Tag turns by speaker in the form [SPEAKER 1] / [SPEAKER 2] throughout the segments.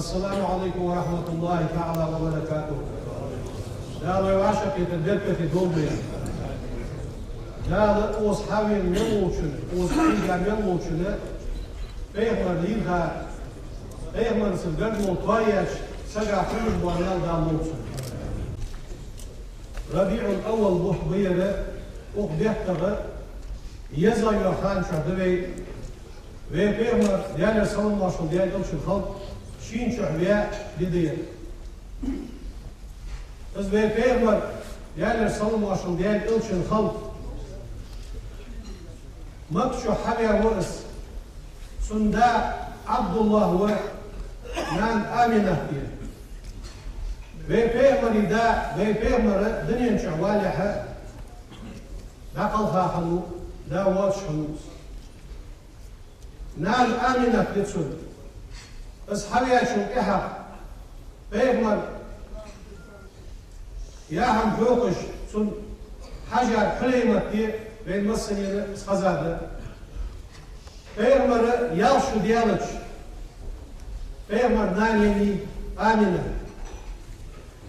[SPEAKER 1] Assalamu alaikum wa rahmatullahi ta'ala wa barakatuh. Dale vašak je terberkati dolduja. Dale os havien melučun, os iga melučun, pehmar lidha, pehmar se grdlo tvajač, saga pružbu anel da lučun. Rabi'ul awal buhbire, behtağı, yazayı hança devey, ve pehmar diğer salınlaşıl diğer ilçin halk, şiin çöhviye didiye. Biz ve pehmar diğer salınlaşıl diğer ilçin halk, makşu habiya vırız, sunda Abdullah ve nan Aminah diye. Ve pehmari da, ve pehmarı dünyen çöhvaliha, daqalha hanu, da watch hanus. Nan Aminah ditsun. أصحابي شوكها بيغمر يا هم فوقش سن حجر حليمة دي بين مصرين سخزادة بيغمر يالشو ديالش بيغمر نانيني آمنة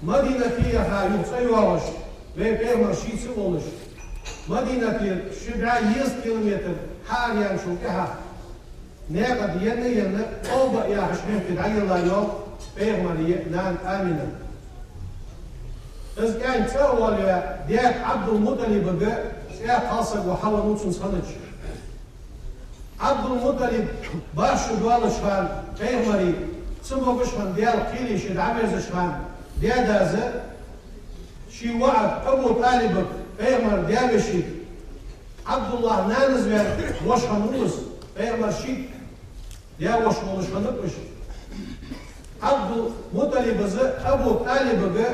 [SPEAKER 1] مدينة فيها يوصيوش بيغمر شيسي ولش مدينة شبعا 100 كيلومتر حاليا شوكها نقد ين أوبا يا حشمين تدعي الله يوم بيغمرية نان آمنة. إذ كان تأول ديك عبد المطلب بقى سياق خاصة وحاول نوتسن صنج. عبد المطلب باشو دوالش خان بيغمري سمو بشخان ديال قيلي شد عميز شخان ديادازة شي وعد أبو طالب بيغمر ديابشي عبد الله نانز بير وشخان نوز بيغمر شيك يا وش مولش خنقش عبد المطلب أبو طالب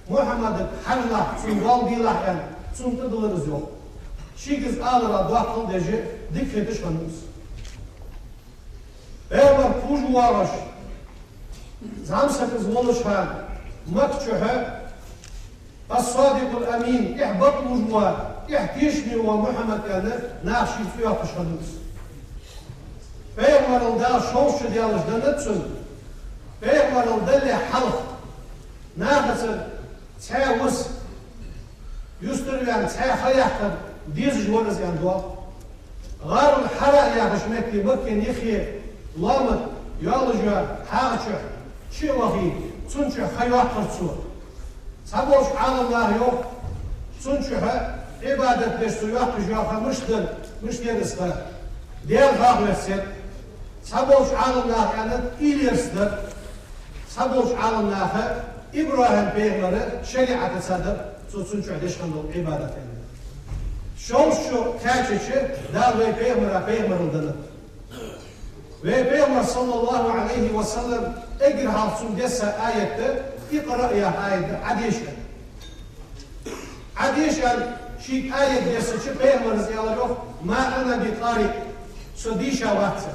[SPEAKER 1] محمد حرلا سنوال ديلاح يعني سنتدلرز يوم شيكز آلرا دواقل ديجي ديك فتش خنقس بيغمر فوج وارش زعم سكز مولش خان مكتشوها الصادق الأمين إحبط وجوه إحتيشني ومحمد يعني ناخشي فيها فش خنقس Peygamber'in daha şovşu diyalışdan etsin. Peygamber'in deli halk. Nâkısın çay vız. Yüstürüyen çay hayaktır. Diz jvoruz yan doğa. Garul hara yakışmekti bakın yıkı. Lamıt yalıcı hağçı. Çi vahi. Çünkü hayaktır su. Saboş alimler yok. Çünkü ibadetleş su yaktı jakamıştır. Müşterisi. Diğer kahvetsin. Saboş alimler yani İlyas'dır. Saboş alimler İbrahim Peygamber'i şeriatı sadır. Tutsun çödeşkanlık ibadet edin. Şu tercihçi da ve Peygamber'in ve Peygamber sallallahu aleyhi ve sellem egir halsın dese ayette ikra ya ayette adişen. Adişen şik ayet dese ki Peygamber'in ziyaları yok. Ma ana bi tariq sudisha vatsa.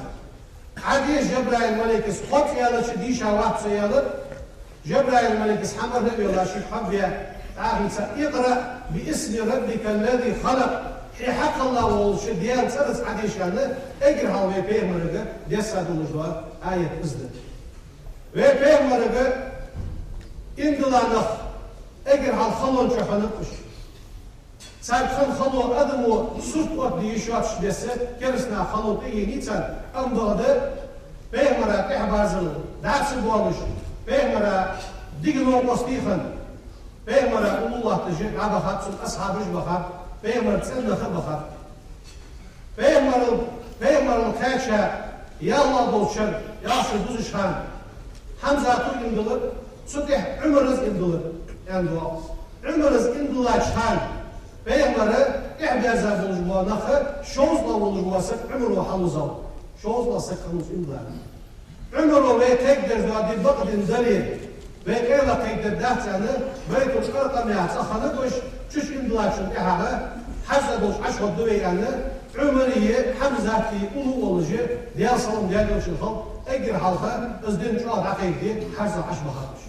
[SPEAKER 1] Hadis Cebrail Melekis hot yalı sudisha vatsa yalı. Cebrail Melekis hamar ne diyorlar şu habya. Ahitsa ikra bi ismi rabbikellezi halak. Hak Allah oluşu diyen sarız hadişanı egir hal ve Peygamber'e desadılmış var ayet izdir. Ve Peygamber'e indilanık egir hal halon çakanıkmış. Sarkın halu adımı surt ot diye şu atış dese, gerisine halu diye niçin amdadı, Peygamber'e tehbazılı, dersi bu alış, Peygamber'e digin olmaz diyen, Peygamber'e ulullah dışı, abahatsın, ashabıcı bakar, Peygamber'e tsendakı bakar. Peygamber'in kaça, ya Allah dolçar, ya şu düzüşhan, Hamzatı indilir, sutih Ömer'iz indilir, yani dua. Ömer'iz indilir çhan, Peygamber'e ihbazı buluşma nakı, şozla buluşması Ömer ve Hamza. Şozla sakınız indiler. Ömer ve tekdir zadi bakdin dalil ve kayla tekdir dahtanı ve tuşkarta meyat sahanı koş çüş indiler şun ihaga hazza boş aşkı düveyanı Ömer'i Hamza'ki ulu olucu diğer salım diğer ölçü halk egir halka özdün şu an hakiki hazza aşmahamış.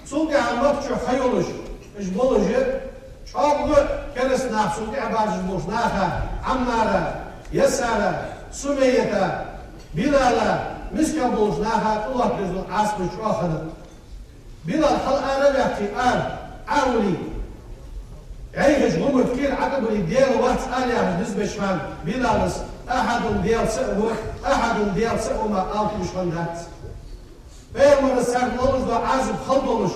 [SPEAKER 1] Sulki almak şu hayoluş işbolucu çoğu keres nafsul i'bacı boş naha Ammar'a Yesar'a Sümeyye'te Bilal'a مسكن بوجناها الله جزء عصب شواخذ بلال حل أنا بحكي أولي عيش غمر كير عقب اللي ديال وقت أنا بالنسبة شان بلالس أحد ديال سقوه أحد ديال سقوه ما ألف مش فندات بيرمر الساق نولش دو عازب خلطولش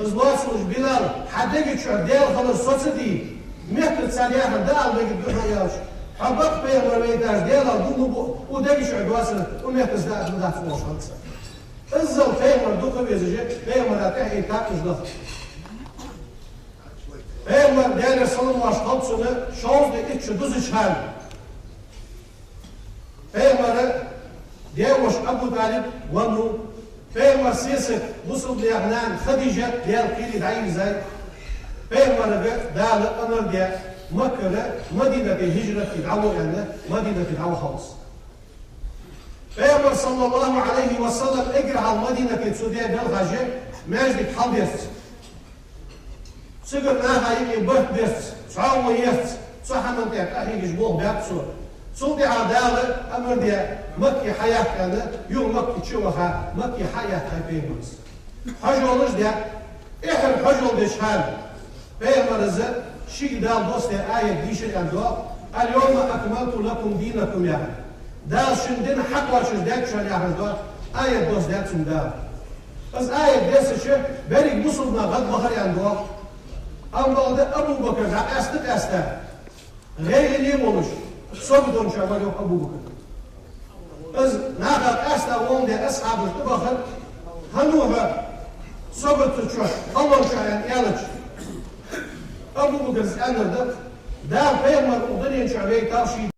[SPEAKER 1] ازواسلش بلال حدقي شو ديال خلص صوتي ميكت سالياها دال بيجي بيجي يالش حبط بيرمر بيداش ديال دومو ودقي شو دواسل وميكت زاد مدات فوش خلص الزل بيرمر دوكو بيزجي بيرمر أتاعي تاكش ضغط Peygamber değerli salınmaş halksını şahızda içi düz içen. Peygamber'e diyemiş Abu Talib vanu Peygamber siyaset Musul diyagnan Khadija diyal kiri dayi zay. Peygamber'e dağlı ömür diye Mekke'de Medine'de hicret id'avu yani Medine'de id'avu havuz. Peygamber sallallahu aleyhi ve sellem egrahal Medine'de Sudiye belgacı mecdik halbiyesi. سجل ناها يجي بيت بيت صعوه يت صح من تيك أهي يجبوه بيبسو صوتي عدالة أمر دي مكي حياة كذا يوم مكي تشوفها مكي حياة هاي حجولش دي إحر حجول دي شحال بيغمر الزق شيء دال دوست آية ديش الأندواء اليوم أكملت لكم دينكم يعني دال شندين حق وشش ديك شان يعني دال آية دوست ديك سن دال بس آية ديس شيء بريك مصلنا غد بخر يعني Ama Abu Bakır astık asta. Gayri olmuş. Sobdon şamal yok Abu Bakır. Az nagat asta oldu ashabı bakır. Hanuha sobet tutuyor. Allah şayan yalıç. Abu Bakır anladı. Da peygamber udun şabeyi tavşi